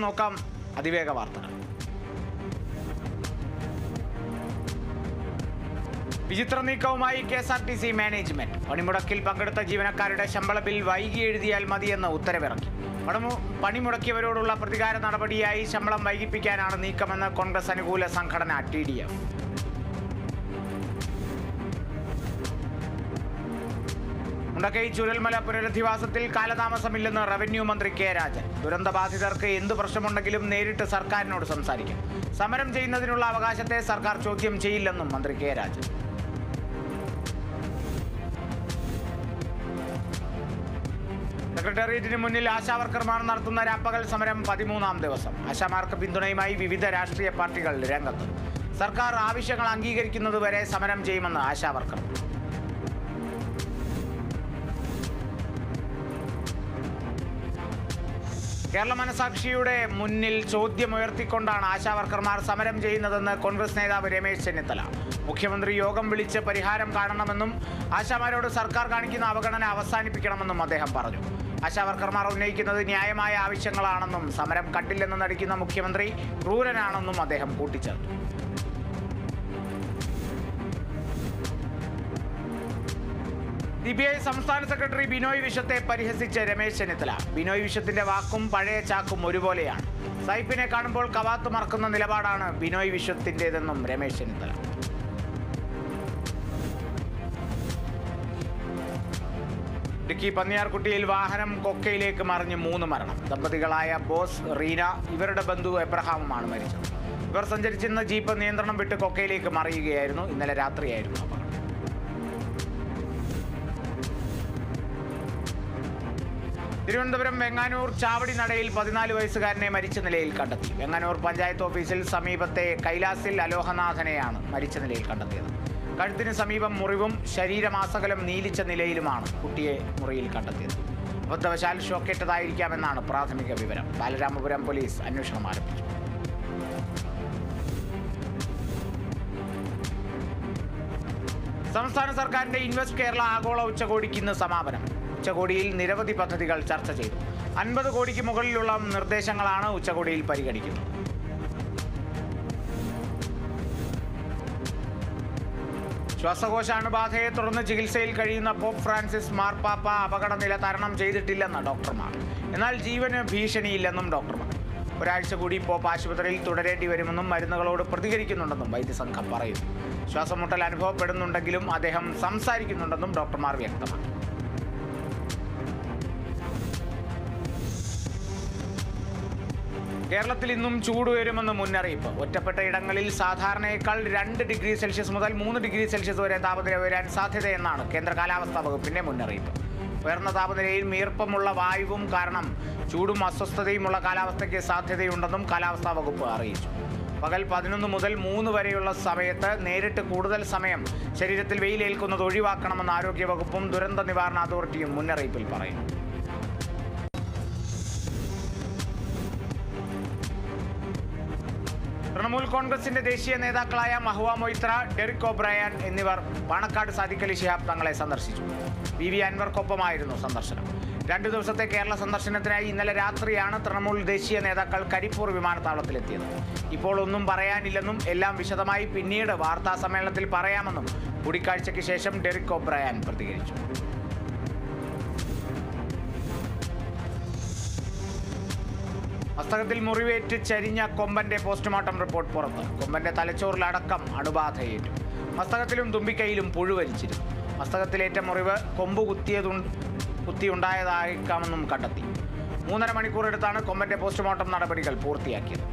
നോക്കാം അതിവേഗ വാർത്തകൾ. വിചിത്ര നീക്കവുമായി KSRTC മാനേജ്മെന്റ്. പണിമുടക്കിൽ പങ്കെടുത്ത ജീവനക്കാരുടെ ശമ്പള ബിൽ വൈകി എഴുതിയാൽ മതിയെന്ന് ഉത്തരവിറക്കി. പണിമുടക്കിയവരോടുള്ള പ്രതികാര നടപടിയായി ശമ്പളം വൈകിപ്പിക്കാനാണ് നീക്കമെന്ന് കോൺഗ്രസ് അനുകൂല സംഘടന TDF. മുണ്ടക്കൈ ചുരൽമല പുനരധിവാസത്തിൽ കാലതാമസമില്ലെന്ന് റവന്യൂ മന്ത്രി K. രാജൻ. ദുരന്തബാധിതർക്ക് എന്തു പ്രശ്നമുണ്ടെങ്കിലും നേരിട്ട് സർക്കാരിനോട് സംസാരിക്കും. സമരം ചെയ്യുന്നതിനുള്ള അവകാശത്തെ സർക്കാർ ചോദ്യം ചെയ്യില്ലെന്നും മന്ത്രി K. രാജൻ. സെക്രട്ടേറിയറ്റിന് മുന്നിൽ ആശാവർക്കർമാർ നടത്തുന്ന രാപ്പകൽ സമരം 13ാം ദിവസം. ആശാമാർക്ക് പിന്തുണയുമായി വിവിധ രാഷ്ട്രീയ പാർട്ടികൾ രംഗത്ത്. സർക്കാർ ആവശ്യങ്ങൾ അംഗീകരിക്കുന്നതുവരെ സമരം ചെയ്യുമെന്ന് ആശാവർക്കർ. കേരള മനസാക്ഷിയുടെ മുന്നിൽ ചോദ്യമുയർത്തിക്കൊണ്ടാണ് ആശാവർക്കർമാർ സമരം ചെയ്യുന്നതെന്ന് കോൺഗ്രസ് നേതാവ് രമേശ് ചെന്നിത്തല. മുഖ്യമന്ത്രി യോഗം വിളിച്ച് പരിഹാരം കാണണമെന്നും ആശാമാരോട് സർക്കാർ കാണിക്കുന്ന അവഗണന അവസാനിപ്പിക്കണമെന്നും അദ്ദേഹം പറഞ്ഞു. ആശാവർക്കർമാർ ഉന്നയിക്കുന്നത് ന്യായമായ ആവശ്യങ്ങളാണെന്നും സമരം കണ്ടില്ലെന്ന് നടിക്കുന്ന മുഖ്യമന്ത്രി ക്രൂരനാണെന്നും അദ്ദേഹം കൂട്ടിച്ചേർത്തു. CPI സംസ്ഥാന സെക്രട്ടറി ബിനോയ് വിശ്വത്തെ പരിഹസിച്ച് രമേശ് ചെന്നിത്തല. ബിനോയ് വിശ്വത്തിന്റെ വാക്കും പഴയ ചാക്കും ഒരുപോലെയാണ്. സൈഫിനെ കാണുമ്പോൾ കവാത്ത് മറക്കുന്ന നിലപാടാണ് ബിനോയ് വിശ്വത്തിൻ്റെതെന്നും രമേശ് ചെന്നിത്തല. ഇടുക്കി പന്നിയാർകുട്ടിയിൽ വാഹനം കൊക്കയിലേക്ക് മറിഞ്ഞ് 3 മരണം. ദമ്പതികളായ ബോസ് റീന, ഇവരുടെ ബന്ധു എബ്രഹാമുമാണ് മരിച്ചത്. ഇവർ സഞ്ചരിച്ചിരുന്ന ജീപ്പ് നിയന്ത്രണം വിട്ട് കൊക്കയിലേക്ക് മറിയുകയായിരുന്നു. ഇന്നലെ രാത്രിയായിരുന്നു അപകടം. തിരുവനന്തപുരം വെങ്ങാനൂർ ചാവടി നടയിൽ 14 വയസ്സുകാരനെ മരിച്ച നിലയിൽ കണ്ടെത്തി. വെങ്ങാനൂർ പഞ്ചായത്ത് ഓഫീസിൽ സമീപത്തെ കൈലാസിൽ അലോഹനാഥനെയാണ് മരിച്ച നിലയിൽ കണ്ടെത്തിയത്. കഴുത്തിന് സമീപം മുറിവും ശരീരമാസകലം നീലിച്ച നിലയിലുമാണ് കുട്ടിയെ മുറിയിൽ കണ്ടെത്തിയത്. അബദ്ധവശാൽ ഷോക്കേറ്റതായിരിക്കാമെന്നാണ് പ്രാഥമിക വിവരം. ബാലരാമപുരം പോലീസ് അന്വേഷണം ആരംഭിച്ചു. സംസ്ഥാന സർക്കാരിന്റെ ഇൻവെസ്റ്റ് കേരള ആഗോള ഉച്ചകോടിക്ക് ഇന്ന് സമാപനം. ഉച്ചകോടിയിൽ നിരവധി പദ്ധതികൾ ചർച്ച ചെയ്തു. 50 കോടിക്ക് മുകളിലുള്ള നിർദ്ദേശങ്ങളാണ് ഉച്ചകോടിയിൽ പരിഗണിക്കുന്നത്. ശ്വാസകോശ അണുബാധയെ തുടർന്ന് ചികിത്സയിൽ കഴിയുന്ന പോപ്പ് ഫ്രാൻസിസ് മാർപ്പാപ്പ അപകടനില തരണം ചെയ്തിട്ടില്ലെന്ന് ഡോക്ടർമാർ. എന്നാൽ ജീവന് ഭീഷണിയില്ലെന്നും ഡോക്ടർമാർ. ഒരാഴ്ച കൂടി പോപ്പ് ആശുപത്രിയിൽ തുടരേണ്ടി വരുമെന്നും മരുന്നുകളോട് പ്രതികരിക്കുന്നുണ്ടെന്നും വൈദ്യസംഘം പറയുന്നു. ശ്വാസമുട്ടൽ അനുഭവപ്പെടുന്നുണ്ടെങ്കിലും അദ്ദേഹം സംസാരിക്കുന്നുണ്ടെന്നും ഡോക്ടർമാർ വ്യക്തമാക്കി. കേരളത്തിൽ ഇന്നും ചൂടുയരുമെന്ന് മുന്നറിയിപ്പ്. ഒറ്റപ്പെട്ട ഇടങ്ങളിൽ സാധാരണയേക്കാൾ 2 ഡിഗ്രി സെൽഷ്യസ് മുതൽ 3 ഡിഗ്രി സെൽഷ്യസ് വരെ താപനില ഉയരാൻ സാധ്യതയെന്നാണ് കേന്ദ്ര കാലാവസ്ഥാ വകുപ്പിന്റെ മുന്നറിയിപ്പ്. ഉയർന്ന താപനിലയിൽ ഈർപ്പമുള്ള വായുവും കാരണം ചൂടും അസ്വസ്ഥതയുമുള്ള കാലാവസ്ഥയ്ക്ക് സാധ്യതയുണ്ടെന്നും കാലാവസ്ഥാ വകുപ്പ് അറിയിച്ചു. പകൽ 11 മുതൽ 3 വരെയുള്ള സമയത്ത് നേരിട്ട് കൂടുതൽ സമയം ശരീരത്തിൽ വെയിലേൽക്കുന്നത് ഒഴിവാക്കണമെന്ന് ആരോഗ്യവകുപ്പും ദുരന്ത നിവാരണ അതോറിറ്റിയും മുന്നറിയിപ്പിൽ പറയുന്നു. തൃണമൂൽ കോൺഗ്രസിന്റെ ദേശീയ നേതാക്കളായ മഹുവ മൊയ്ത്ര, ഡെറിക് ഒബ്രയാൻ എന്നിവർ പാണക്കാട് സാദിഖ് അലി ശിഹാബ് തങ്ങളെ സന്ദർശിച്ചു. PV അൻവർക്കൊപ്പമായിരുന്നു സന്ദർശനം. 2 ദിവസത്തെ കേരള സന്ദർശനത്തിനായി ഇന്നലെ രാത്രിയാണ് തൃണമൂൽ ദേശീയ നേതാക്കൾ കരിപ്പൂർ വിമാനത്താവളത്തിലെത്തിയത്. ഇപ്പോൾ ഒന്നും പറയാനില്ലെന്നും എല്ലാം വിശദമായി പിന്നീട് വാർത്താ സമ്മേളനത്തിൽ പറയാമെന്നും കൂടിക്കാഴ്ചയ്ക്ക് ശേഷം ഡെറിക് ഒബ്രയാൻ പ്രതികരിച്ചു. മസ്തകത്തിൽ മുറിവേറ്റ് ചരിഞ്ഞ കൊമ്പന്റെ പോസ്റ്റ്മോർട്ടം റിപ്പോർട്ട് പുറത്ത്. കൊമ്പന്റെ തലച്ചോറിലടക്കം അണുബാധയേറ്റു. മസ്തകത്തിലും തുമ്പിക്കൈയിലും പുഴുവരിച്ചിരുന്നു. മസ്തകത്തിലേറ്റ മുറിവ് കൊമ്പ് കുത്തിയുണ്ടായതായേക്കാമെന്നും കണ്ടെത്തി. 3.5 മണിക്കൂറെടുത്താണ് കൊമ്പന്റെ പോസ്റ്റ്മോർട്ടം നടപടികൾ പൂർത്തിയാക്കിയത്.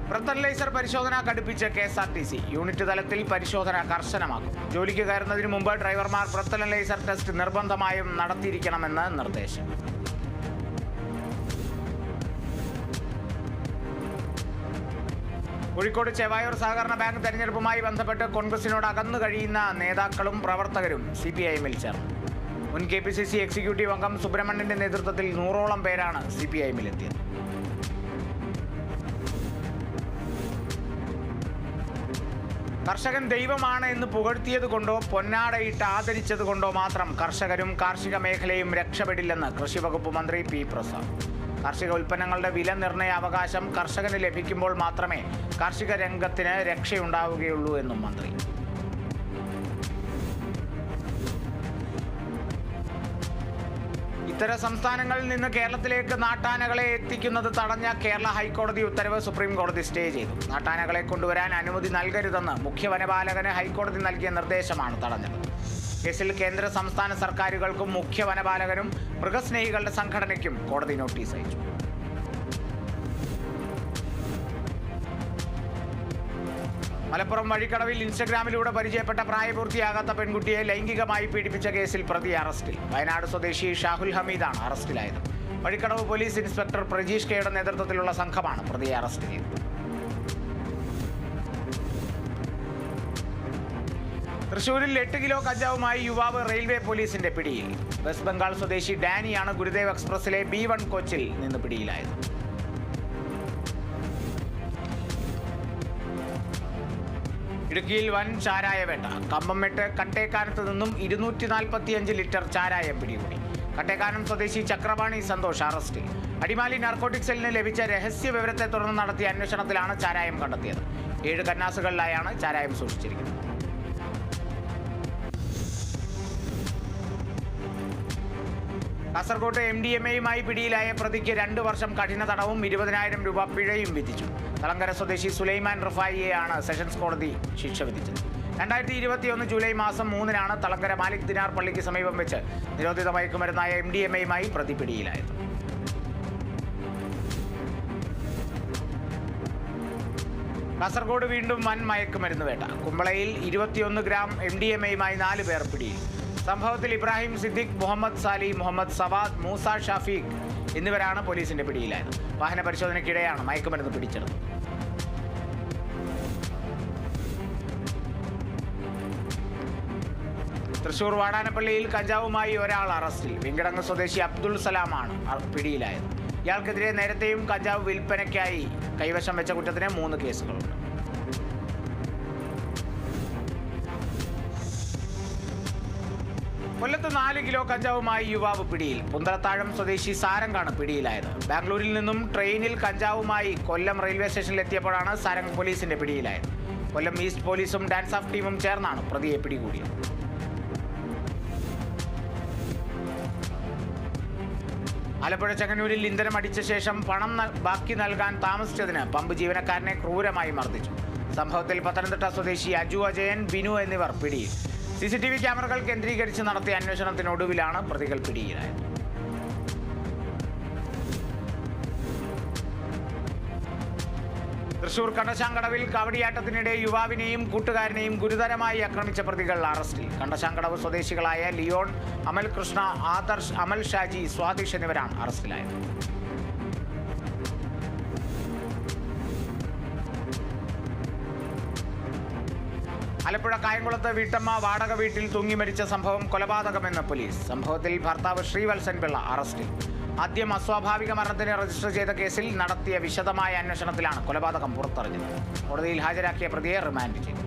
ബ്രത്ത് അനലൈസർ പരിശോധന കടുപ്പിച്ച് KSRTC. യൂണിറ്റ് തലത്തിൽ പരിശോധന കർശനമാക്കും. ജോലിക്ക് കയറുന്നതിന് മുമ്പ് ഡ്രൈവർമാർ ബ്രത്ത് അനലൈസർ ടെസ്റ്റ് നിർബന്ധമായും നടത്തിയിരിക്കണമെന്ന് നിർദ്ദേശം. കോഴിക്കോട് ചെവായൂർ സഹകരണ ബാങ്ക് തെരഞ്ഞെടുപ്പുമായി ബന്ധപ്പെട്ട് കോൺഗ്രസിനോട് അകന്നു കഴിയുന്ന നേതാക്കളും പ്രവർത്തകരും CPIMൽ ചേർന്നു. മുൻ KPCC എക്സിക്യൂട്ടീവ് അംഗം സുബ്രഹ്മണ്യന്റെ നേതൃത്വത്തിൽ 100ഓളം പേരാണ് CPIMലെത്തിയത്. കർഷകൻ ദൈവമാണ് എന്ന് പുകഴ്ത്തിയത് കൊണ്ടോ പൊന്നാടയിട്ട് ആദരിച്ചത് കൊണ്ടോ മാത്രം കർഷകരും കാർഷിക മേഖലയും രക്ഷപ്പെടില്ലെന്ന് കൃഷിവകുപ്പ് മന്ത്രി പി പ്രസാദ്. കാർഷിക ഉൽപ്പന്നങ്ങളുടെ വില നിർണയ അവകാശം കർഷകന് ലഭിക്കുമ്പോൾ മാത്രമേ കാർഷിക രംഗത്തിന് രക്ഷയുണ്ടാവുകയുള്ളൂ എന്നും മന്ത്രി. ഇതര സംസ്ഥാനങ്ങളിൽ നിന്ന് കേരളത്തിലേക്ക് നാട്ടാനകളെ എത്തിക്കുന്നത് തടഞ്ഞ കേരള ഹൈക്കോടതി ഉത്തരവ് സുപ്രീം കോടതി സ്റ്റേ ചെയ്തു. നാട്ടാനകളെ കൊണ്ടുവരാൻ അനുമതി നൽകരുതെന്ന് മുഖ്യ വനപാലകന് ഹൈക്കോടതി നൽകിയ നിർദ്ദേശമാണ് തടഞ്ഞത്. കേസിൽ കേന്ദ്ര സംസ്ഥാന സർക്കാരുകൾക്കും മുഖ്യ വനപാലകനും മൃഗസ്നേഹികളുടെ സംഘടനയ്ക്കും കോടതി നോട്ടീസ് അയച്ചു. മലപ്പുറം വഴിക്കടവിൽ ഇൻസ്റ്റഗ്രാമിലൂടെ പരിചയപ്പെട്ട പ്രായപൂർത്തിയാകാത്ത പെൺകുട്ടിയെ ലൈംഗികമായി പീഡിപ്പിച്ച കേസിൽ പ്രതി അറസ്റ്റിൽ. വയനാട് സ്വദേശി ഷാഹുൽ ഹമീദാണ് അറസ്റ്റിലായത്. വഴിക്കടവ് പോലീസ് ഇൻസ്പെക്ടർ പ്രജീഷ് കെയുടെ നേതൃത്വത്തിലുള്ള സംഘമാണ് പ്രതിയെ അറസ്റ്റ് ചെയ്തത്. തൃശൂരിൽ 8 കിലോ കഞ്ചാവുമായി യുവാവ് റെയിൽവേ പോലീസിന്റെ പിടിയിൽ. വെസ്റ്റ് ബംഗാൾ സ്വദേശി ഡാനിയാണ് ഗുരുദേവ് എക്സ്പ്രസിലെ B1 കോച്ചിൽ നിന്ന് പിടിയിലായത്. ഇടുക്കിയിൽ വൻ ചാരായവേട്ട. കമ്പംമെട്ട് കട്ടേക്കാനത്ത് നിന്നും 245 ലിറ്റർ ചാരായം പിടികൂടി. കട്ടേക്കാനം സ്വദേശി ചക്രപാണി സന്തോഷ് അറസ്റ്റിൽ. അടിമാലി നാർക്കോട്ടിക് സെല്ലിന് ലഭിച്ച രഹസ്യ വിവരത്തെ തുടർന്ന് നടത്തിയ അന്വേഷണത്തിലാണ് ചാരായം കണ്ടെത്തിയത്. 7 കന്നാസുകളിലായാണ് ചാരായം സൂക്ഷിച്ചിരിക്കുന്നത്. കാസർകോട്ട് MDMAയുമായി പിടിയിലായ പ്രതിക്ക് 2 വർഷം കഠിന തടവും 20,000 രൂപ പിഴയും വിധിച്ചു. തളങ്കര സ്വദേശി സുലൈമാൻ റഫായിയെയാണ് സെഷൻസ് കോടതി ശിക്ഷ വിധിച്ചത്. 2021 ജൂലൈ മാസം 3-നാണ് തളങ്കര മാലിക് ദിനാർ പള്ളിക്ക് സമീപം വെച്ച് നിരോധിത മയക്കുമരുന്നായ MDMAയുമായി പ്രതി പിടിയിലായത്. കാസർഗോഡ് വീണ്ടും വൻ മയക്കുമരുന്ന് വേട്ട. കുമ്പളയിൽ 21 ഗ്രാം MDMAയുമായി 4 പേർ പിടിയിൽ. സംഭവത്തിൽ ഇബ്രാഹിം സിദ്ദിഖ്, മുഹമ്മദ് സാലി, മുഹമ്മദ് സവാദ്, മൂസ ഷഫീഖ് എന്നിവരാണ് പോലീസിന്റെ പിടിയിലായത്. വാഹന പരിശോധനയ്ക്കിടെയാണ് മയക്കുമരുന്ന് പിടിച്ചെടുത്തത്. തൃശൂർ വാടാനപ്പള്ളിയിൽ കഞ്ചാവുമായി ഒരാൾ അറസ്റ്റിൽ. വെങ്കിടങ്ങ് സ്വദേശി അബ്ദുൾ സലാമാണ് പിടിയിലായത്. ഇയാൾക്കെതിരെ നേരത്തെയും കഞ്ചാവ് വിൽപ്പനയ്ക്കായി കൈവശം വെച്ച കുറ്റത്തിന് 3 കേസുകളുണ്ട്. കൊല്ലത്ത് 4 കിലോ കഞ്ചാവുമായി യുവാവ് പിടിയിൽ. പുന്തലത്താഴം സ്വദേശി സാരംഗാണ് പിടിയിലായത്. ബാംഗ്ലൂരിൽ നിന്നും ട്രെയിനിൽ കഞ്ചാവുമായി കൊല്ലം റെയിൽവേ സ്റ്റേഷനിൽ എത്തിയപ്പോഴാണ് സാരംഗ് പോലീസിന്റെ പിടിയിലായത്. കൊല്ലം ഈസ്റ്റ് പോലീസും ഡാൻസ് ഓഫ് ടീമും ചേർന്നാണ് പ്രതിയെ പിടികൂടിയത്. ആലപ്പുഴ ചെങ്ങന്നൂരിൽ ഇന്ധനം അടിച്ച ശേഷം പണം ബാക്കി നൽകാൻ താമസിച്ചതിന് പമ്പ് ജീവനക്കാരനെ ക്രൂരമായി മർദ്ദിച്ചു. സംഭവത്തിൽ പത്തനംതിട്ട സ്വദേശി അജു അജയൻ, ബിനു എന്നിവർ പിടിയിൽ. CCTV ക്യാമറകൾ കേന്ദ്രീകരിച്ച് നടത്തിയ അന്വേഷണത്തിനൊടുവിലാണ് പ്രതികൾ പിടിയിലായത്. തൃശൂർ കണ്ടശാങ്കടവിൽ കാവടിയാട്ടത്തിനിടെ യുവാവിനെയും കൂട്ടുകാരനെയും ഗുരുതരമായി ആക്രമിച്ച പ്രതികൾ അറസ്റ്റിൽ. കണ്ടശാങ്കടവ് സ്വദേശികളായ ലിയോൺ, അമൽ കൃഷ്ണ, ആദർശ്, അമൽ ഷാജി, സ്വാദിഷ് എന്നിവരാണ് അറസ്റ്റിലായത്. ആലപ്പുഴ കായംകുളത്ത് വീട്ടമ്മ വാടക വീട്ടിൽ തൂങ്ങി മരിച്ച സംഭവം കൊലപാതകമെന്ന് പോലീസ്. സംഭവത്തിൽ ഭർത്താവ് ശ്രീവത്സൻ പിള്ള അറസ്റ്റിൽ. ആദ്യം അസ്വാഭാവിക മരണത്തിന് രജിസ്റ്റർ ചെയ്ത കേസിൽ നടത്തിയ വിശദമായ അന്വേഷണത്തിലാണ് കൊലപാതകം പുറത്തറിഞ്ഞത്. കോടതിയിൽ ഹാജരാക്കിയ പ്രതിയെ റിമാൻഡ് ചെയ്തു.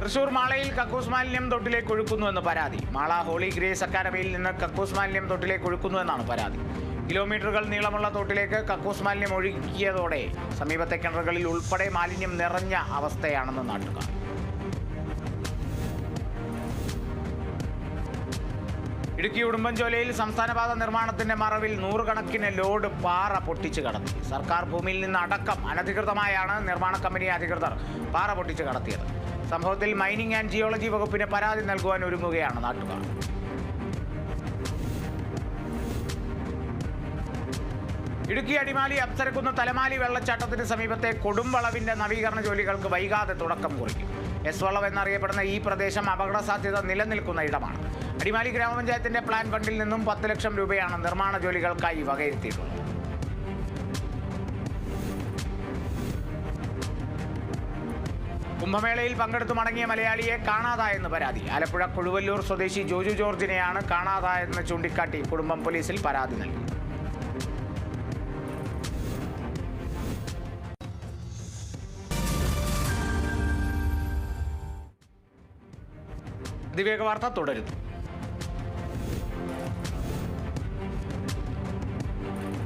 തൃശൂർ മാളയിൽ കക്കൂസ് മാലിന്യം തൊട്ടിലേക്ക് ഒഴുക്കുന്നുവെന്ന് പരാതി. മാള ഹോളി ഗ്രേസ് അക്കാദമിയിൽ നിന്ന് കക്കൂസ് മാലിന്യം തൊട്ടിലേക്ക് ഒഴുക്കുന്നുവെന്നാണ് പരാതി. കിലോമീറ്ററുകൾ നീളമുള്ള തോട്ടിലേക്ക് കക്കൂസ് മാലിന്യം ഒഴുക്കിയതോടെ സമീപത്തെ കിണറുകളിൽ ഉൾപ്പെടെ മാലിന്യം നിറഞ്ഞ അവസ്ഥയാണെന്ന് നാട്ടുകാർ. ഇടുക്കി ഉടുമ്പൻചോലയിൽ സംസ്ഥാനപാത നിർമ്മാണത്തിന്റെ മറവിൽ 100 കണക്കിന് ലോഡ് പാറ പൊട്ടിച്ചു കടത്തി. സർക്കാർ ഭൂമിയിൽ നിന്ന് അടക്കം അനധികൃതമായാണ് നിർമ്മാണ കമ്പനി അധികൃതർ പാറ പൊട്ടിച്ചു കടത്തിയത്. സംഭവത്തിൽ മൈനിങ് ആൻഡ് ജിയോളജി വകുപ്പിന് പരാതി നൽകുവാൻ ഒരുങ്ങുകയാണ് നാട്ടുകാർ. ഇടുക്കി അടിമാലി അപ്സരക്കുന്ന് തലമാലി വെള്ളച്ചാട്ടത്തിന് സമീപത്തെ കൊടുംവളവിന്റെ നവീകരണ ജോലികൾക്ക് വൈകാതെ തുടക്കം കുറിക്കും. എസ് വളവ് എന്നറിയപ്പെടുന്ന ഈ പ്രദേശം അപകട സാധ്യത നിലനിൽക്കുന്ന ഇടമാണ്. അടിമാലി ഗ്രാമപഞ്ചായത്തിന്റെ പ്ലാൻ ഫണ്ടിൽ നിന്നും 10 ലക്ഷം രൂപയാണ് നിർമ്മാണ ജോലികൾക്കായി വകയിരുത്തിയിട്ടുള്ളത്. കുംഭമേളയിൽ പങ്കെടുത്തു മടങ്ങിയ മലയാളിയെ കാണാതായെന്ന് പരാതി. ആലപ്പുഴ കൊടുവല്ലൂർ സ്വദേശി ജോജു ജോർജിനെയാണ് കാണാതായെന്ന് ചൂണ്ടിക്കാട്ടി കുടുംബം പോലീസിൽ പരാതി നൽകി. അതിവേഗ വാർത്ത തുടരുന്നു.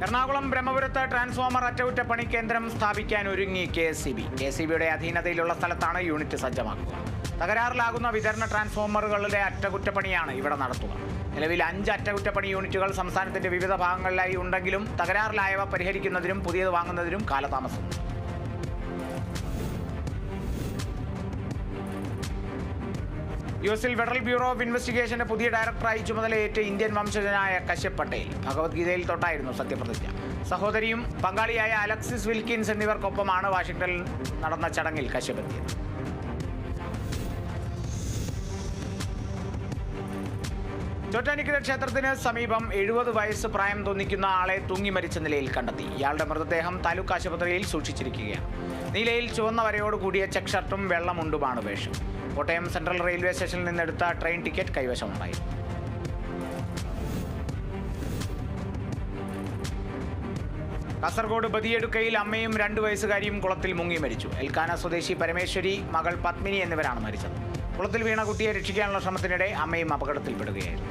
എറണാകുളം ബ്രഹ്മപുരത്ത് ട്രാൻസ്ഫോമർ അറ്റകുറ്റപ്പണി കേന്ദ്രം സ്ഥാപിക്കാൻ ഒരുങ്ങി KSEB. KSEBയുടെ അധീനതയിലുള്ള സ്ഥലത്താണ് യൂണിറ്റ് സജ്ജമാക്കുക. തകരാറിലാകുന്ന വിതരണ ട്രാൻസ്ഫോമറുകളുടെ അറ്റകുറ്റപ്പണിയാണ് ഇവിടെ നടത്തുക. നിലവിൽ 5 അറ്റകുറ്റപ്പണി യൂണിറ്റുകൾ സംസ്ഥാനത്തിന്റെ വിവിധ ഭാഗങ്ങളിലായി ഉണ്ടെങ്കിലും തകരാറിലായവ പരിഹരിക്കുന്നതിനും പുതിയത് വാങ്ങുന്നതിനും കാലതാമസമുണ്ട്. US ഫെഡറൽ ബ്യൂറോ ഓഫ് ഇൻവെസ്റ്റിഗേഷന്റെ പുതിയ ഡയറക്ടറായി ചുമതലയേറ്റ ഇന്ത്യൻ വംശജനായ കശ്യപ് പട്ടേൽ ഭഗവത്ഗീതയിൽ തൊട്ടായിരുന്നു സത്യപ്രതിജ്ഞ. സഹോദരിയും പങ്കാളിയായ അലക്സിസ് വിൽക്കിൻസ് എന്നിവർക്കൊപ്പമാണ് വാഷിംഗ്ടണിൽ നടന്ന ചടങ്ങിൽ കശ്യപ് എത്തിയത്. ചോറ്റാനിക്കര ക്ഷേത്രത്തിന് സമീപം 70 വയസ്സ് പ്രായം തോന്നിക്കുന്ന ആളെ തൂങ്ങി മരിച്ച നിലയിൽ കണ്ടെത്തി. ഇയാളുടെ മൃതദേഹം താലൂക്ക് ആശുപത്രിയിൽ സൂക്ഷിച്ചിരിക്കുകയാണ്. നീലയിൽ ചുവന്ന വരയോട് കൂടിയ ചെക്ക് ഷർട്ടും വെള്ളമുണ്ടുമാണ് വേഷം. കോട്ടയം സെൻട്രൽ റെയിൽവേ സ്റ്റേഷനിൽ നിന്നെടുത്ത ട്രെയിൻ ടിക്കറ്റ് കൈവശമുണ്ടായി. കാസർഗോഡ് ബദിയടുക്കയിൽ അമ്മയും 2 വയസ്സുകാരിയും കുളത്തിൽ മുങ്ങി മരിച്ചു. എൽക്കാന സ്വദേശി പരമേശ്വരി, മകൾ പത്മിനി എന്നിവരാണ് മരിച്ചത്. കുളത്തിൽ വീണ കുട്ടിയെ രക്ഷിക്കാനുള്ള ശ്രമത്തിനിടെ അമ്മയും അപകടത്തിൽപ്പെടുകയായിരുന്നു.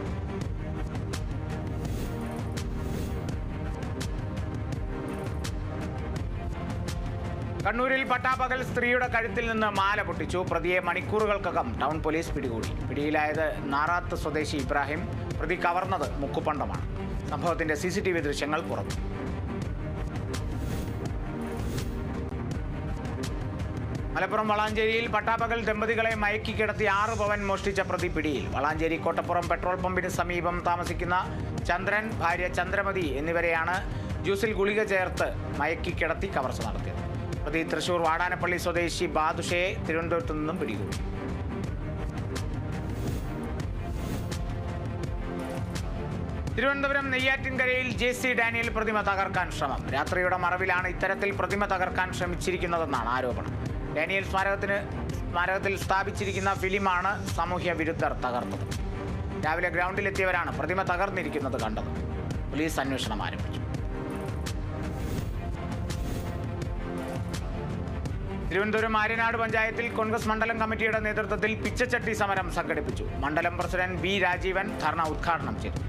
കണ്ണൂരിൽ പട്ടാപ്പകൽ സ്ത്രീയുടെ കഴുത്തിൽ നിന്ന് മാല പൊട്ടിച്ചു. പ്രതിയെ മണിക്കൂറുകൾക്കകം ടൗൺ പോലീസ് പിടികൂടി. പിടിയിലായത് നാറാത്ത് സ്വദേശി ഇബ്രാഹിം. പ്രതി കവർന്നത് മുക്കുപണ്ടമാണ്. സംഭവത്തിന്റെ CCTV ദൃശ്യങ്ങൾ പുറത്തു. മലപ്പുറം വളാഞ്ചേരിയിൽ പട്ടാപ്പകൽ ദമ്പതികളെ മയക്കി കിടത്തി 6 പവൻ മോഷ്ടിച്ച പ്രതി പിടിയിൽ. വളാഞ്ചേരി കോട്ടപ്പുറം പെട്രോൾ പമ്പിന് സമീപം താമസിക്കുന്ന ചന്ദ്രൻ, ഭാര്യ ചന്ദ്രമതി എന്നിവരെയാണ് ജ്യൂസിൽ ഗുളിക ചേർത്ത് മയക്കി കിടത്തി കവർച്ച നടത്തിയത്. പ്രതി തൃശൂർ വാടാനപ്പള്ളി സ്വദേശി ബാദുഷയെ തിരുവനന്തപുരത്തു നിന്നും പിടികൂടി. തിരുവനന്തപുരം നെയ്യാറ്റിൻകരയിൽ JC ഡാനിയൽ പ്രതിമ തകർക്കാൻ ശ്രമം. രാത്രിയുടെ മറവിലാണ് ഇത്തരത്തിൽ പ്രതിമ തകർക്കാൻ ശ്രമിച്ചിരിക്കുന്നതെന്നാണ് ആരോപണം. ഡാനിയൽ സ്മാരകത്തിൽ സ്ഥാപിച്ചിരിക്കുന്ന ഫിലിമാണ് സാമൂഹ്യ വിരുദ്ധർ തകർത്തത്. രാവിലെ ഗ്രൗണ്ടിലെത്തിയവരാണ് പ്രതിമ തകർന്നിരിക്കുന്നത് കണ്ടത്. പോലീസ് അന്വേഷണം ആരംഭിച്ചു. തിരുവനന്തപുരം ആര്യനാട് പഞ്ചായത്തിൽ കോൺഗ്രസ് മണ്ഡലം കമ്മിറ്റിയുടെ നേതൃത്വത്തിൽ പിച്ചച്ചട്ടി സമരം സംഘടിപ്പിച്ചു. മണ്ഡലം പ്രസിഡന്റ് B രാജീവൻ ധർണ ഉദ്ഘാടനം ചെയ്തു.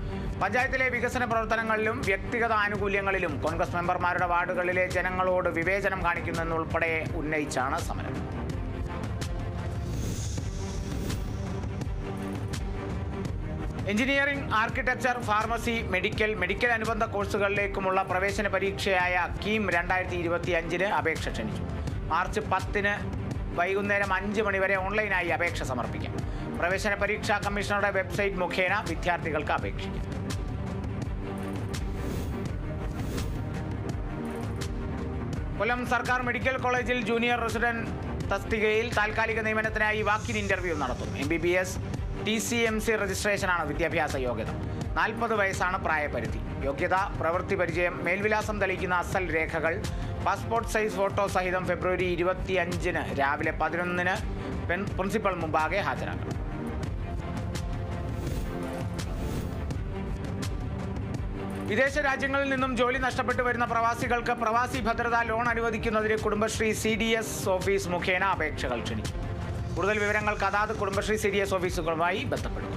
പഞ്ചായത്തിലെ വികസന പ്രവർത്തനങ്ങളിലും വ്യക്തിഗത ആനുകൂല്യങ്ങളിലും കോൺഗ്രസ് മെമ്പർമാരുടെ വാർഡുകളിലെ ജനങ്ങളോട് വിവേചനം കാണിക്കുന്നെന്നുൾപ്പെടെ ഉന്നയിച്ചാണ് സമരം. എഞ്ചിനീയറിംഗ്, ആർക്കിടെക്ചർ, ഫാർമസി, മെഡിക്കൽ അനുബന്ധ കോഴ്സുകളിലേക്കുമുള്ള പ്രവേശന പരീക്ഷയായ KEAM 2025 അപേക്ഷ ക്ഷണിച്ചു. മാർച്ച് 10 വൈകുന്നേരം 5 മണി വരെ ഓൺലൈനായി അപേക്ഷ സമർപ്പിക്കാം. പ്രവേശന പരീക്ഷാ കമ്മീഷണറുടെ വെബ്സൈറ്റ് മുഖേന വിദ്യാർത്ഥികൾക്ക് അപേക്ഷിക്കാം. കൊല്ലം സർക്കാർ മെഡിക്കൽ കോളേജിൽ ജൂനിയർ റെസിഡന്റ് തസ്തികയിൽ താൽക്കാലിക നിയമനത്തിനായി വാക്കിൻ ഇന്റർവ്യൂ നടത്തും. MBBS TCMC രജിസ്ട്രേഷനാണ് വിദ്യാഭ്യാസ യോഗ്യത. 40 വയസ്സാണ് പ്രായപരിധി. യോഗ്യത, പ്രവൃത്തി പരിചയം, മേൽവിലാസം തെളിയിക്കുന്ന അസൽ രേഖകൾ, പാസ്പോർട്ട് സൈസ് ഫോട്ടോ സഹിതം ഫെബ്രുവരി 25 രാവിലെ 11 പ്രിൻസിപ്പൽ മുമ്പാകെ ഹാജരാക്കണം. വിദേശ രാജ്യങ്ങളിൽ നിന്നും ജോലി നഷ്ടപ്പെട്ടു വരുന്ന പ്രവാസികൾക്ക് പ്രവാസി ഭദ്രതാ ലോൺ അനുവദിക്കുന്നതിന് കുടുംബശ്രീ CDS ഓഫീസ് മുഖേന അപേക്ഷകൾ ക്ഷണിച്ചു. കൂടുതൽ വിവരങ്ങൾക്ക് അതാത് കുടുംബശ്രീ CDS ഓഫീസുകളുമായി ബന്ധപ്പെടുക.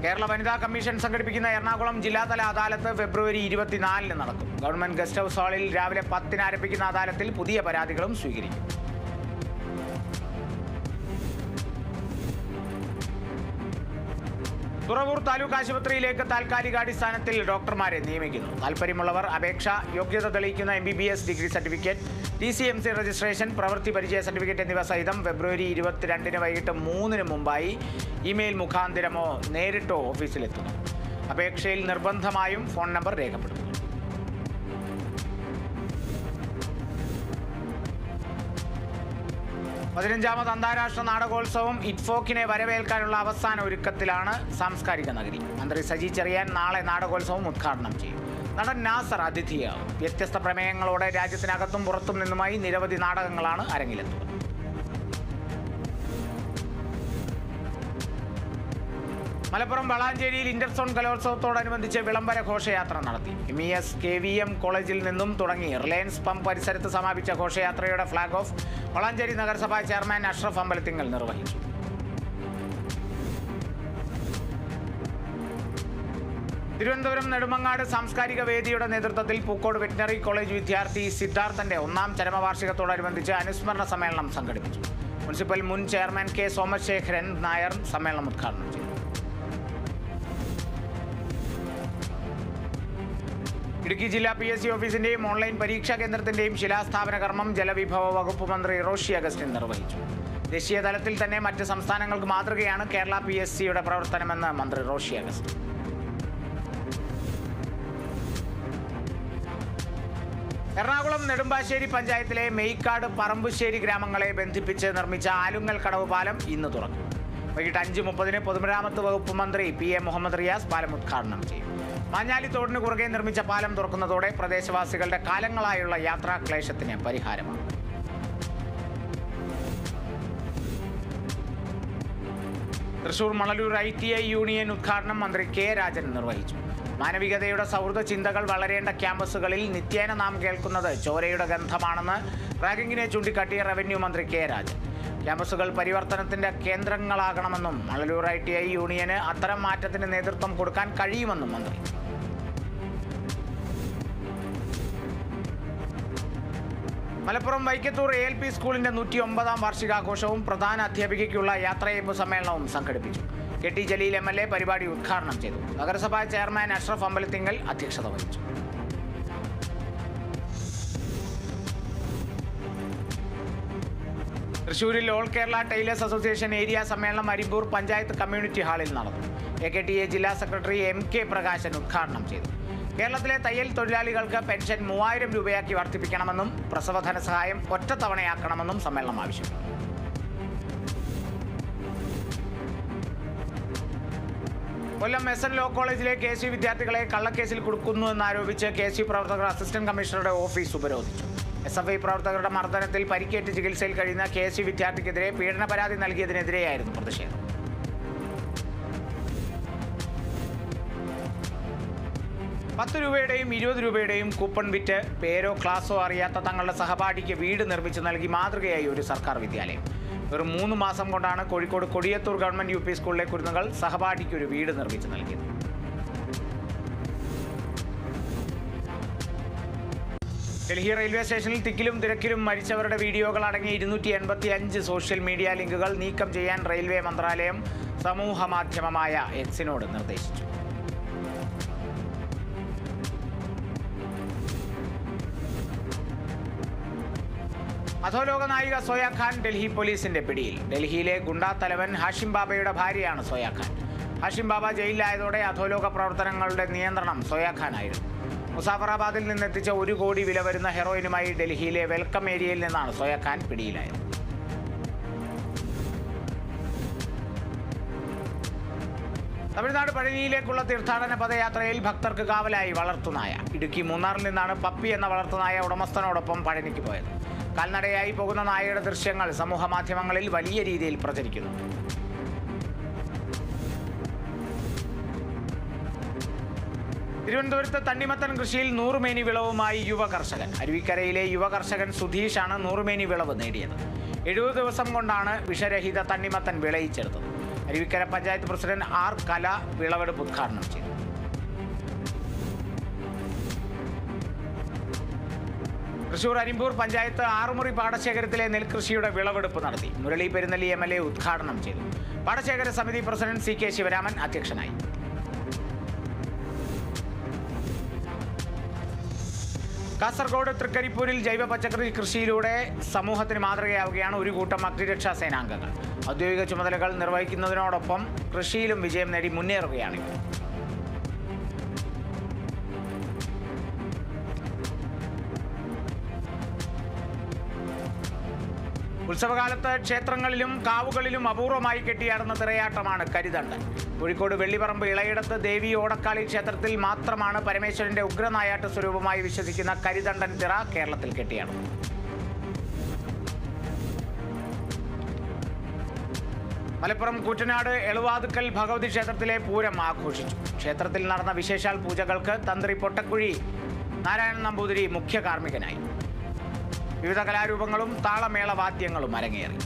കേരള വനിതാ കമ്മീഷൻ സംഘടിപ്പിക്കുന്ന എറണാകുളം ജില്ലാതല അദാലത്ത് ഫെബ്രുവരി 24 നടക്കും. ഗവൺമെന്റ് ഗസ്റ്റ് ഹൗസ് ഹാളിൽ രാവിലെ 10 ആരംഭിക്കുന്ന അദാലത്തിൽ പുതിയ പരാതികളും സ്വീകരിക്കും. തുറവൂർ താലൂക്ക് ആശുപത്രിയിലേക്ക് താൽക്കാലികാടിസ്ഥാനത്തിൽ ഡോക്ടർമാരെ നിയമിക്കുന്നു. താൽപ്പര്യമുള്ളവർ അപേക്ഷ, യോഗ്യത തെളിയിക്കുന്ന MBBS degree certificate, TCMC registration, പ്രവൃത്തി പരിചയ സർട്ടിഫിക്കറ്റ് എന്നിവ സഹിതം ഫെബ്രുവരി 22 വൈകിട്ട് 3 മുമ്പായി ഇമെയിൽ മുഖാന്തിരമോ നേരിട്ടോ ഓഫീസിലെത്തുന്നു. അപേക്ഷയിൽ നിർബന്ധമായും ഫോൺ നമ്പർ രേഖപ്പെടുത്തുന്നു. 15ാമത് അന്താരാഷ്ട്ര നാടകോത്സവം ഇറ്റ്ഫോക്കിനെ വരവേൽക്കാനുള്ള അവസാന ഒരുക്കത്തിലാണ് സാംസ്കാരിക നഗരി. മന്ത്രി സജി ചെറിയാൻ നാളെ നാടകോത്സവം ഉദ്ഘാടനം ചെയ്യും. നടൻ നാസർ അതിഥിയാകും. വ്യത്യസ്ത പ്രമേയങ്ങളോടെ രാജ്യത്തിനകത്തും പുറത്തും നിന്നുമായി നിരവധി നാടകങ്ങളാണ് അരങ്ങിലെത്തുക. മലപ്പുറം വളാഞ്ചേരിയിൽ ഇന്റർസോൺ കലോത്സവത്തോടനുബന്ധിച്ച് വിളംബര ഘോഷയാത്ര നടത്തി. MES KVM കോളേജിൽ നിന്നും തുടങ്ങി റിലയൻസ് പമ്പ് പരിസരത്ത് സമാപിച്ച ഘോഷയാത്രയുടെ ഫ്ളാഗ് ഓഫ് വളാഞ്ചേരി നഗരസഭാ ചെയർമാൻ അഷ്റഫ് അമ്പലത്തിങ്ങൽ നിർവഹിച്ചു. തിരുവനന്തപുരം നെടുമങ്ങാട് സാംസ്കാരിക വേദിയുടെ നേതൃത്വത്തിൽ പൂക്കോട് വെറ്റിനറി കോളേജ് വിദ്യാർത്ഥി സിദ്ധാർത്ഥന്റെ ഒന്നാം ചരമവാർഷികത്തോടനുബന്ധിച്ച് അനുസ്മരണ സമ്മേളനം സംഘടിപ്പിച്ചു. മുനിസിപ്പൽ മുൻ ചെയർമാൻ K സോമശേഖരൻ നായർ സമ്മേളനം ഉദ്ഘാടനം ചെയ്തു. ഇടുക്കി ജില്ലാ PSC ഓഫീസിന്റെയും ഓൺലൈൻ പരീക്ഷാ കേന്ദ്രത്തിന്റെയും ശിലാസ്ഥാപന കർമ്മം ജലവിഭവ വകുപ്പ് മന്ത്രി റോഷി അഗസ്റ്റിൻ നിർവഹിച്ചു. ദേശീയ തലത്തിൽ തന്നെ മറ്റ് സംസ്ഥാനങ്ങൾക്ക് മാതൃകയാണ് കേരള PSCയുടെ പ്രവർത്തനമെന്ന് മന്ത്രി റോഷി അഗസ്റ്റിൻ. എറണാകുളം നെടുമ്പാശ്ശേരി പഞ്ചായത്തിലെ മെയ്ക്കാട് പറമ്പുശ്ശേരി ഗ്രാമങ്ങളെ ബന്ധിപ്പിച്ച് നിർമ്മിച്ച ആലുങ്ങൽ കടവ് പാലം ഇന്ന് തുറക്കും. വൈകിട്ട് 5:30 പൊതുമരാമത്ത് വകുപ്പ് മന്ത്രി PM മുഹമ്മദ് റിയാസ് പാലം ഉദ്ഘാടനം ചെയ്യും. മാഞ്ഞാലി തോടിന് കുറുകെ നിർമ്മിച്ച പാലം തുറക്കുന്നതോടെ പ്രദേശവാസികളുടെ കാലങ്ങളായുള്ള യാത്രാക്ലേശത്തിന് പരിഹാരമാണ്. തൃശൂർ മണലൂർ ITI യൂണിയൻ ഉദ്ഘാടനം മന്ത്രി K രാജൻ നിർവഹിച്ചു. മാനവികതയുടെ സൗഹൃദ ചിന്തകൾ വളരേണ്ട ക്യാമ്പസുകളിൽ നിത്യേന നാം കേൾക്കുന്നത് ചോരയുടെ ഗന്ധമാണെന്ന് റാഗിങ്ങിനെ ചൂണ്ടിക്കാട്ടിയ റവന്യൂ മന്ത്രി K രാജൻ. ക്യാമ്പസുകൾ പരിവർത്തനത്തിന്റെ കേന്ദ്രങ്ങളാകണമെന്നും മണലൂർ ITI യൂണിയന് അത്തരം മാറ്റത്തിന് നേതൃത്വം കൊടുക്കാൻ കഴിയുമെന്നും മന്ത്രി. മലപ്പുറം വൈക്കത്തൂർ ALP സ്കൂളിന്റെ 109ാം വാർഷികാഘോഷവും പ്രധാന അധ്യാപികയ്ക്കുള്ള യാത്രയയപ്പ് സമ്മേളനവും സംഘടിപ്പിച്ചു. KT ജലീൽ MLA പരിപാടി ഉദ്ഘാടനം ചെയ്തു. നഗരസഭാ ചെയർമാൻ അഷ്റഫ് അമ്പലത്തിങ്ങൽ അധ്യക്ഷത വഹിച്ചു. തൃശൂരിൽ all Kerala tailors association area സമ്മേളനം അരിമ്പൂർ പഞ്ചായത്ത് കമ്മ്യൂണിറ്റി ഹാളിൽ നടന്നു. AKTA ജില്ലാ സെക്രട്ടറി MK പ്രകാശൻ ഉദ്ഘാടനം ചെയ്തു. കേരളത്തിലെ തയ്യൽ തൊഴിലാളികൾക്ക് പെൻഷൻ 3000 രൂപയാക്കി വർദ്ധിപ്പിക്കണമെന്നും പ്രസവ ധനസഹായം ഒറ്റത്തവണയാക്കണമെന്നും സമ്മേളനം ആവശ്യപ്പെട്ടു. കൊല്ലം SN ലോ കോളേജിലെ KSU വിദ്യാർത്ഥികളെ കള്ളക്കേസിൽ കുടുക്കുന്നുവെന്നാരോപിച്ച് KSU പ്രവർത്തകർ അസിസ്റ്റന്റ് കമ്മീഷണറുടെ ഓഫീസ് ഉപരോധിച്ചു. SFI പ്രവർത്തകരുടെ മർദ്ദനത്തിൽ പരിക്കേറ്റ് ചികിത്സയിൽ കഴിയുന്ന KSU വിദ്യാർത്ഥിക്കെതിരെ പീഡന പരാതി നൽകിയതിനെതിരെയായിരുന്നു പ്രതിഷേധം. 10 രൂപയുടെയും 20 രൂപയുടെയും കൂപ്പൺ വിറ്റ് പേരോ ക്ലാസോ അറിയാത്ത തങ്ങളുടെ സഹപാഠിക്ക് വീട് നിർമ്മിച്ചു നൽകി മാതൃകയായി ഒരു സർക്കാർ വിദ്യാലയം. വെറും 3 മാസം കൊണ്ടാണ് കോഴിക്കോട് കൊടിയത്തൂർ ഗവൺമെന്റ് UP സ്കൂളിലെ കുരുന്നുകൾ സഹപാഠിക്ക് ഒരു വീട് നിർമ്മിച്ചു നൽകിയത്. ഡൽഹി റെയിൽവേ സ്റ്റേഷനിൽ തിക്കിലും തിരക്കിലും മരിച്ചവരുടെ വീഡിയോകൾ അടങ്ങിയ 285 സോഷ്യൽ മീഡിയ ലിങ്കുകൾ നീക്കം ചെയ്യാൻ റെയിൽവേ മന്ത്രാലയം സമൂഹ മാധ്യമമായ Xനോട് നിർദ്ദേശിച്ചു. അധോലോക നായിക സോയ ഖാൻ ഡൽഹി പോലീസിന്റെ പിടിയിൽ. ഡൽഹിയിലെ ഗുണ്ടാ തലവൻ ഹാഷിം ബാബയുടെ ഭാര്യയാണ് സോയ ഖാൻ. ഹാഷിം ബാബ ജയിലിലായതോടെ അധോലോക പ്രവർത്തനങ്ങളുടെ നിയന്ത്രണം സോയ ഖാനായിരുന്നു. മുസാഫറാബാദിൽ നിന്നെത്തിച്ച 1 കോടി വില വരുന്ന ഹെറോയിനുമായി ഡൽഹിയിലെ വെൽക്കം ഏരിയയിൽ നിന്നാണ് സോയ ഖാൻ പിടിയിലായത്. തമിഴ്നാട് പഴനിയിലേക്കുള്ള തീർത്ഥാടന പദയാത്രയിൽ ഭക്തർക്ക് കാവലായി വളർത്തുനായ. ഇടുക്കി മൂന്നാറിൽ നിന്നാണ് പപ്പി എന്ന വളർത്തുനായ ഉടമസ്ഥനോടൊപ്പം പഴനിക്ക് പോയത്. കാൽനടയായി പോകുന്ന നായയുടെ ദൃശ്യങ്ങൾ സമൂഹ മാധ്യമങ്ങളിൽ വലിയ രീതിയിൽ പ്രചരിക്കുന്നു. തിരുവനന്തപുരത്ത് തണ്ണിമത്തൻ കൃഷിയിൽ 100 മേനി വിളവുമായി യുവ കർഷകൻ. അരുവിക്കരയിലെ യുവ കർഷകൻ സുധീഷാണ് 100 മേനി വിളവ് നേടിയത്. 70 ദിവസം കൊണ്ടാണ് വിഷരഹിത തണ്ണിമത്തൻ വിളയിച്ചെടുത്തത്. അരുവിക്കര പഞ്ചായത്ത് പ്രസിഡന്റ് R കല വിളവെടുപ്പ് ഉദ്ഘാടനം ചെയ്തു. തൃശൂർ അരിമ്പൂർ പഞ്ചായത്ത് ആറുമുറി പാടശേഖരത്തിലെ നെൽകൃഷിയുടെ വിളവെടുപ്പ് നടത്തി. മുരളി പെരുന്നല്ലി MLA ഉദ്ഘാടനം ചെയ്തു. പാടശേഖര സമിതി പ്രസിഡന്റ് CK ശിവരാമൻ അധ്യക്ഷനായി. കാസർഗോഡ് തൃക്കരിപ്പൂരിൽ ജൈവ പച്ചക്കറി കൃഷിയിലൂടെ സമൂഹത്തിന് മാതൃകയാവുകയാണ് ഒരു കൂട്ടം അഗ്നിരക്ഷാ സേനാംഗങ്ങൾ. ഔദ്യോഗിക ചുമതലകൾ നിർവഹിക്കുന്നതിനോടൊപ്പം കൃഷിയിലും വിജയം നേടി മുന്നേറുകയാണിവർ. ഉത്സവകാലത്ത് ക്ഷേത്രങ്ങളിലും കാവുകളിലും അപൂർവമായി കെട്ടിയാടുന്ന തിറയാട്ടമാണ് കരിതണ്ടൻ. കോഴിക്കോട് വെള്ളിപ്പറമ്പ് ഇളയിടത്ത് ദേവി ഓടക്കാളി ക്ഷേത്രത്തിൽ മാത്രമാണ് പരമേശ്വരന്റെ ഉഗ്രനായാട്ട് സ്വരൂപമായി വിശ്വസിക്കുന്ന കരിതണ്ടൻ തിറ കേരളത്തിൽ കെട്ടിയാടുന്നത്. മലപ്പുറം കൂറ്റനാട് എളുവാതുക്കൽ ഭഗവതി ക്ഷേത്രത്തിലെ പൂരം ആഘോഷിച്ചു. ക്ഷേത്രത്തിൽ നടന്ന വിശേഷാൽ പൂജകൾക്ക് തന്ത്രി പൊട്ടക്കുഴി നാരായണൻ നമ്പൂതിരി മുഖ്യ കാർമ്മികനായി. വിവിധ കലാരൂപങ്ങളും താളമേള വാദ്യങ്ങളും അരങ്ങേറി.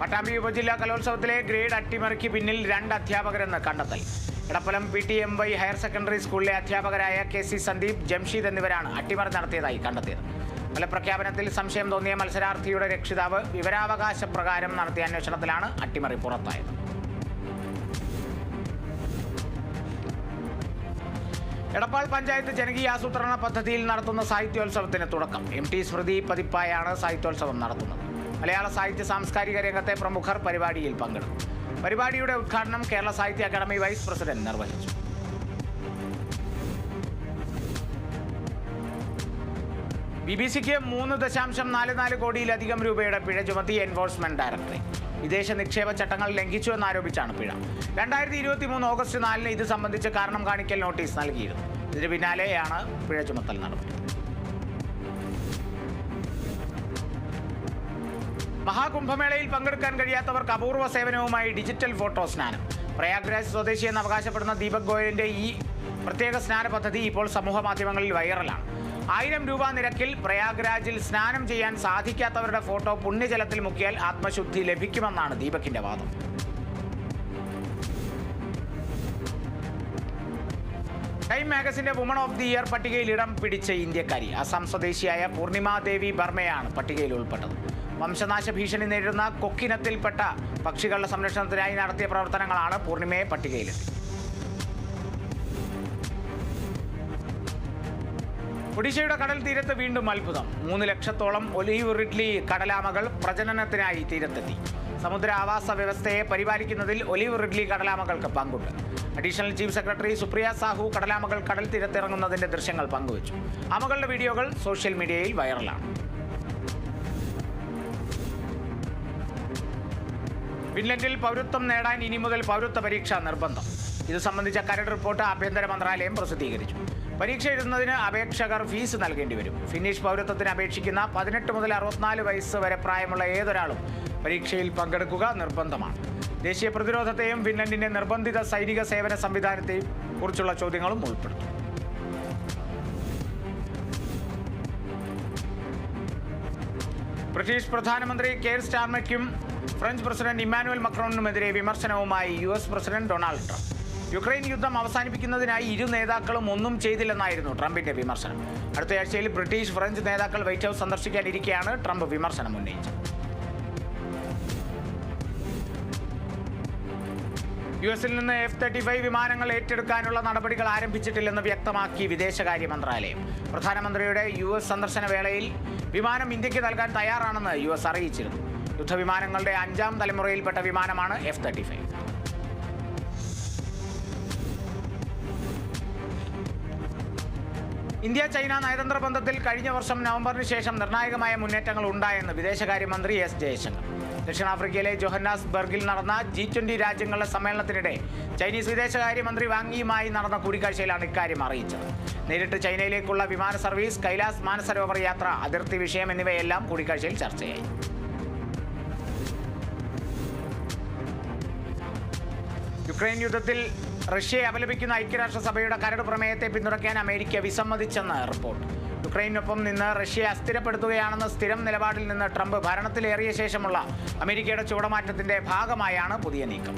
പട്ടാമ്പി ഉപജില്ലാ കലോത്സവത്തിലെ ഗ്രേഡ് അട്ടിമറിക്ക് പിന്നിൽ 2 അധ്യാപകരെന്ന് കണ്ടെത്തൽ. എടപ്പലം PTMY ഹയർ സെക്കൻഡറി സ്കൂളിലെ അധ്യാപകരായ KC സന്ദീപ്, ജംഷീദ് എന്നിവരാണ് അട്ടിമറി നടത്തിയതായി കണ്ടെത്തിയത്. ഫലപ്രഖ്യാപനത്തിൽ സംശയം തോന്നിയ മത്സരാർത്ഥിയുടെ രക്ഷിതാവ് വിവരാവകാശ പ്രകാരം നടത്തിയ അന്വേഷണത്തിലാണ് അട്ടിമറി പുറത്തായത്. എടപ്പാൾ പഞ്ചായത്ത് ജനകീയാസൂത്രണ പദ്ധതിയിൽ നടത്തുന്ന സാഹിത്യോത്സവത്തിന് തുടക്കം. MT സ്മൃതി പതിപ്പായാണ് സാഹിത്യോത്സവം നടത്തുന്നത്. മലയാള സാഹിത്യ സാംസ്കാരിക രംഗത്തെ പ്രമുഖർ പരിപാടിയിൽ പങ്കെടുക്കും. പരിപാടിയുടെ ഉദ്ഘാടനം കേരള സാഹിത്യ അക്കാദമി വൈസ് പ്രസിഡന്റ് നിർവഹിച്ചു. BBC-ക്ക് 3.44 കോടിയിലധികം രൂപയുടെ പിഴ ചുമത്തി എൻഫോഴ്സ്മെന്റ് ഡയറക്ടറേറ്റ്. വിദേശ നിക്ഷേപ ചട്ടങ്ങൾ ലംഘിച്ചു എന്നാരോപിച്ചാണ് പിഴ. 2023 ഓഗസ്റ്റ് 4-ന് ഇത് സംബന്ധിച്ച് കാരണം കാണിക്കൽ നോട്ടീസ് നൽകിയിരുന്നു. ഇതിന് പിന്നാലെയാണ് പിഴ ചുമത്തൽ നടപടി. മഹാകുംഭമേളയിൽ പങ്കെടുക്കാൻ കഴിയാത്തവർക്ക് അപൂർവ സേവനവുമായി ഡിജിറ്റൽ ഫോട്ടോ സ്നാനം. പ്രയാഗ്രാജ് സ്വദേശിയെന്ന് അവകാശപ്പെടുന്ന ദീപക് ഗോയലിന്റെ ഈ പ്രത്യേക സ്നാന പദ്ധതി ഇപ്പോൾ സമൂഹ മാധ്യമങ്ങളിൽ വൈറലാണ്. 1000 രൂപ നിരക്കിൽ പ്രയാഗ്രാജിൽ സ്നാനം ചെയ്യാൻ സാധിക്കാത്തവരുടെ ഫോട്ടോ പുണ്യജലത്തിൽ മുക്കിയാൽ ആത്മശുദ്ധി ലഭിക്കുമെന്നാണ് ദീപകിന്റെ വാദം. ടൈം മാഗസിന്റെ വുമൺ ഓഫ് ദി ഇയർ പട്ടികയിൽ ഇടം പിടിച്ച ഇന്ത്യക്കാരി അസം സ്വദേശിയായ പൂർണിമ ദേവി ബർമയാണ് പട്ടികയിൽ ഉൾപ്പെട്ടത്. വംശനാശ ഭീഷണി നേരിടുന്ന കൊക്കിനത്തിൽപ്പെട്ട പക്ഷികളുടെ സംരക്ഷണത്തിനായി നടത്തിയ പ്രവർത്തനങ്ങളാണ് പൂർണിമയെ പട്ടികയിലെത്തി. ഒഡീഷയുടെ കടൽ തീരത്ത് വീണ്ടും അത്ഭുതം. 3 ലക്ഷത്തോളം ഒലീവ് റിഡ്ലി കടലാമകൾ പ്രജനനത്തിനായി തീരത്തെത്തി. സമുദ്ര ആവാസ വ്യവസ്ഥയെ പരിപാലിക്കുന്നതിൽ ഒലീവ് റിഡ്ലി കടലാമകൾക്ക് പങ്കുണ്ട്. Additional chief secretary Supriya Sahu കടലാമകൾ കടൽ തീരത്തിറങ്ങുന്നതിന്റെ ദൃശ്യങ്ങൾ പങ്കുവച്ചു. ആമകളുടെ വീഡിയോകൾ സോഷ്യൽ മീഡിയയിൽ വൈറലാണ്. ഫിൻലൻഡിൽ പൗരത്വം നേടാൻ ഇനി മുതൽ പൗരത്വ പരീക്ഷ നിർബന്ധം. ഇത് സംബന്ധിച്ച കരട് റിപ്പോർട്ട് ആഭ്യന്തര മന്ത്രാലയം പ്രസിദ്ധീകരിച്ചു. പരീക്ഷ എഴുതുന്നതിന് അപേക്ഷകർ ഫീസ് നൽകേണ്ടി വരും. ഫിന്നിഷ് പൗരത്വത്തിന് അപേക്ഷിക്കുന്ന 18 മുതൽ 64 വയസ്സ് വരെ പ്രായമുള്ള ഏതൊരാളും പരീക്ഷയിൽ പങ്കെടുക്കുക നിർബന്ധമാണ്. ദേശീയ പ്രതിരോധത്തെയും ഫിൻലൻഡിന്റെ നിർബന്ധിത സൈനിക സേവന സംവിധാനത്തെയും കുറിച്ചുള്ള ചോദ്യങ്ങളും ഉൾപ്പെടുത്തും. ബ്രിട്ടീഷ് പ്രധാനമന്ത്രി കെയർ സ്റ്റാർമർക്കും ഫ്രഞ്ച് പ്രസിഡന്റ് ഇമ്മാനുവൽ മക്രോണിനുമെതിരെ വിമർശനവുമായി US president Donald Trump. Ukraine യുദ്ധം അവസാനിപ്പിക്കുന്നതിനായി ഇരു നേതാക്കളും ഒന്നും ചെയ്തില്ലെന്നായിരുന്നു ട്രംപിന്റെ വിമർശനം. അടുത്തയാഴ്ചയിൽ ബ്രിട്ടീഷ് ഫ്രഞ്ച് നേതാക്കൾ വൈറ്റ് ഹൗസ് സന്ദർശിക്കാനിരിക്കെയാണ് ട്രംപ് വിമർശനം ഉന്നയിച്ചത്. US-ൽ നിന്ന് F-35 വിമാനങ്ങൾ ഏറ്റെടുക്കാനുള്ള നടപടികൾ ആരംഭിച്ചിട്ടില്ലെന്ന് വ്യക്തമാക്കി വിദേശകാര്യ മന്ത്രാലയം. പ്രധാനമന്ത്രിയുടെ US സന്ദർശന വേളയിൽ വിമാനം ഇന്ത്യക്ക് നൽകാൻ തയ്യാറാണെന്ന് US അറിയിച്ചിരുന്നു. യുദ്ധവിമാനങ്ങളുടെ 5ാം തലമുറയിൽപ്പെട്ട വിമാനമാണ് F-35. ഇന്ത്യ ചൈന നയതന്ത്ര ബന്ധത്തിൽ കഴിഞ്ഞ വർഷം നവംബറിന് ശേഷം നിർണായകമായ മുന്നേറ്റങ്ങൾ ഉണ്ടായെന്ന് വിദേശകാര്യമന്ത്രി S. ജയശങ്കർ. ദക്ഷിണാഫ്രിക്കയിലെ ജോഹന്നാസ്ബർഗിൽ നടന്ന G20 രാജ്യങ്ങളുടെ സമ്മേളനത്തിനിടെ ചൈനീസ് വിദേശകാര്യമന്ത്രി വാങ്ങിയുമായി നടന്ന കൂടിക്കാഴ്ചയിലാണ് ഇക്കാര്യം അറിയിച്ചത്. നേരിട്ട് ചൈനയിലേക്കുള്ള വിമാന സർവീസ്, കൈലാസ് മാനസരോവർ യാത്ര, അതിർത്തി വിഷയം എന്നിവയെല്ലാം കൂടിക്കാഴ്ചയിൽ ചർച്ചയായി. യുക്രൈൻ യുദ്ധത്തിൽ റഷ്യയെ അപലപിക്കുന്ന ഐക്യരാഷ്ട്രസഭയുടെ കരട് പ്രമേയത്തെ പിന്തുണയ്ക്കാൻ അമേരിക്ക വിസമ്മതിച്ചെന്ന് റിപ്പോർട്ട്. യുക്രൈനൊപ്പം നിന്ന് റഷ്യയെ അസ്ഥിരപ്പെടുത്തുകയാണെന്ന സ്ഥിരം നിലപാടിൽ നിന്ന് ട്രംപ് ഭരണത്തിലേറിയ ശേഷമുള്ള അമേരിക്കയുടെ ചുവടുമാറ്റത്തിന്റെ ഭാഗമായാണ് പുതിയ നീക്കം.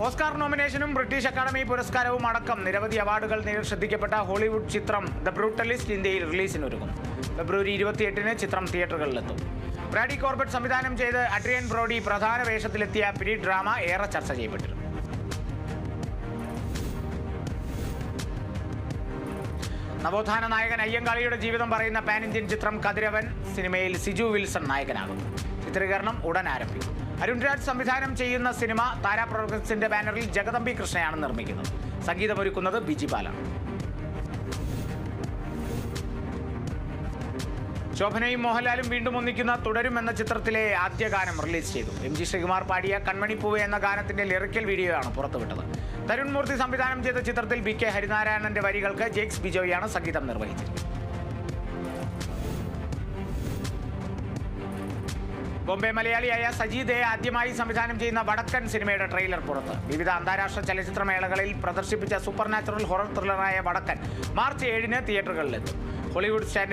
ഓസ്കാർ നോമിനേഷനും ബ്രിട്ടീഷ് അക്കാദമി പുരസ്കാരവും അടക്കം നിരവധി അവാർഡുകൾ നേടി ശ്രദ്ധിക്കപ്പെട്ട ഹോളിവുഡ് ചിത്രം ദ ബ്രൂട്ടലിസ്റ്റ് ഇന്ത്യയിൽ റിലീസിനൊരുങ്ങും. ഫെബ്രുവരി 28-ന് ചിത്രം തിയേറ്ററുകളിലെത്തും. ബ്രാഡി കോർബറ്റ് സംവിധാനം ചെയ്ത് അഡ്രിയൻ ബ്രോഡി പ്രധാന വേഷത്തിലെത്തിയ പീരീഡ് ഡ്രാമ ഏറെ ചർച്ച ചെയ്യപ്പെട്ടിരുന്നു. നവോത്ഥാന നായകൻ അയ്യങ്കാളിയുടെ ജീവിതം പറയുന്ന പാൻ ഇന്ത്യൻ ചിത്രം കതിരവൻ സിനിമയിൽ സിജു വിൽസൺ നായകനാകും. ചിത്രീകരണം ഉടൻ ആരംഭിക്കും. അരുൺ രാജ് സംവിധാനം ചെയ്യുന്ന സിനിമ താര പ്രൊഡക്ഷൻസിന്റെ ബാനറിൽ ജഗദമ്പി കൃഷ്ണയാണ് നിർമ്മിക്കുന്നത്. സംഗീതമൊരുക്കുന്നത് ബിജി ബാലാണ്. ശോഭനയും മോഹൻലാലും വീണ്ടും ഒന്നിക്കുന്ന തുടരും എന്ന ചിത്രത്തിലെ ആദ്യ ഗാനം റിലീസ് ചെയ്തു. MG ശ്രീകുമാർ പാടിയ കൺമണിപ്പൂവ് എന്ന ഗാനത്തിന്റെ ലിറിക്കൽ വീഡിയോയാണ് പുറത്തുവിട്ടത്. തരുൺ മൂർത്തി സംവിധാനം ചെയ്ത ചിത്രത്തിൽ BK ഹരിനാരായണന്റെ വരികൾക്ക് ജെയ്ക്സ് ബിജോയാണ് സംഗീതം നിർവഹിച്ചത്. ബോംബെ മലയാളിയായ സജീദെ ആദ്യമായി സംവിധാനം ചെയ്യുന്ന വടക്കൻ സിനിമയുടെ ട്രെയിലർ പുറത്ത്. വിവിധ അന്താരാഷ്ട്ര ചലച്ചിത്രമേളകളിൽ പ്രദർശിപ്പിച്ച സൂപ്പർ നാച്ചുറൽ ഹൊറർ ത്രില്ലറായ വടക്കൻ മാർച്ച് 7-ന് തിയേറ്ററുകളിലെത്തും. Hollywood standard